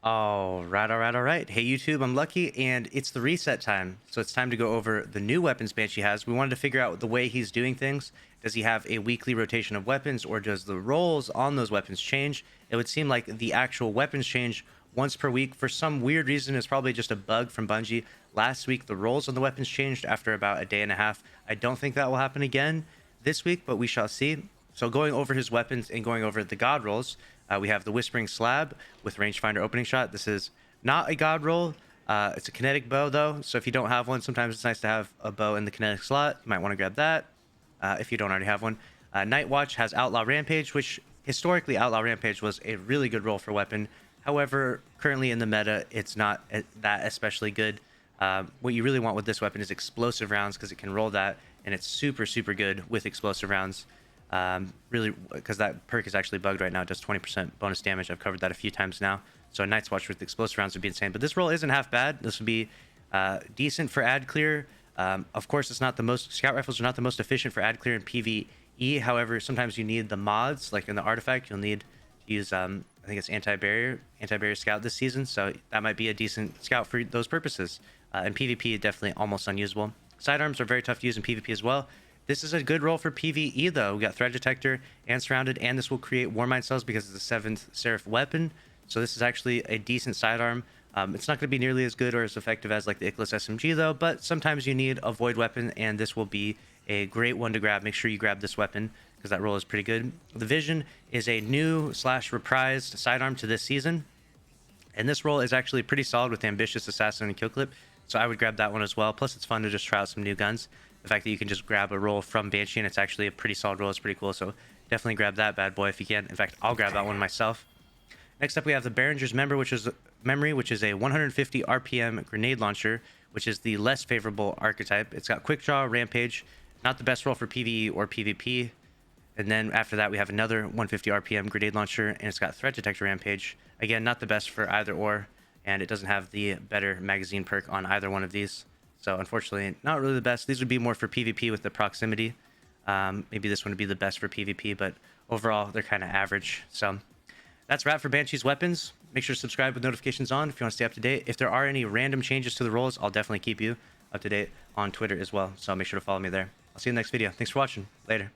All right. Hey YouTube, I'm Lucky, and it's the reset time. So it's time to go over the new weapons Banshee has. We wanted to figure out the way he's doing things. Does he have a weekly rotation of weapons, or does the rolls on those weapons change? It would seem like the actual weapons change once per week. For some weird reason, it's probably just a bug from Bungie. Last week, the rolls on the weapons changed after about a day and a half. I don't think that will happen again this week, but we shall see. So going over his weapons and going over the god rolls, we have the Whispering Slab with rangefinder opening shot. This is not a god roll. It's a kinetic bow though, so if you don't have one, sometimes it's nice to have a bow in the kinetic slot. You might want to grab that if you don't already have one. Nightwatch has Outlaw Rampage, which historically Outlaw Rampage was a really good roll for weapon. However, currently in the meta, it's not that especially good. What you really want with this weapon is explosive rounds, because it can roll that, and it's super good with explosive rounds. Really, because that perk is actually bugged right now. It does 20% bonus damage. I've covered that a few times now. So a Night's Watch with explosive rounds would be insane. But this roll isn't half bad. This would be decent for ad clear. Of course, it's not the most. Scout rifles are not the most efficient for ad clear in PvE. However, sometimes you need the mods, like in the artifact. You'll need to use I think it's anti-barrier scout this season. So that might be a decent scout for those purposes. In PvP, definitely almost unusable. Sidearms are very tough to use in PvP as well. This is a good roll for PvE though. We got threat detector and surrounded, and this will create warmind cells because it's a 7th seraph weapon. So this is actually a decent sidearm. It's not going to be nearly as good or as effective as like the Icarus SMG though, but sometimes you need a void weapon, and this will be a great one to grab. Make sure you grab this weapon because that roll is pretty good. The Vision is a new / reprised sidearm to this season, and this roll is actually pretty solid with ambitious assassin and kill clip. So I would grab that one as well. Plus it's fun to just try out some new guns. The fact that you can just grab a roll from Banshee and it's actually a pretty solid roll is pretty cool. So definitely grab that bad boy if you can. In fact, I'll grab that one myself. Next up, we have the Behringer's Memory, which is a 150 RPM grenade launcher, which is the less favorable archetype. It's got quick draw, rampage, not the best roll for PvE or PvP. And then after that, we have another 150 RPM grenade launcher, and it's got threat detector, rampage. Again, not the best for either or, and it doesn't have the better magazine perk on either one of these. So unfortunately, not really the best. These would be more for PvP with the proximity. Maybe this one would be the best for PvP, but overall, they're kind of average. So that's wrap for Banshee's weapons. Make sure to subscribe with notifications on if you want to stay up to date. If there are any random changes to the rolls, I'll definitely keep you up to date on Twitter as well. So make sure to follow me there. I'll see you in the next video. Thanks for watching. Later.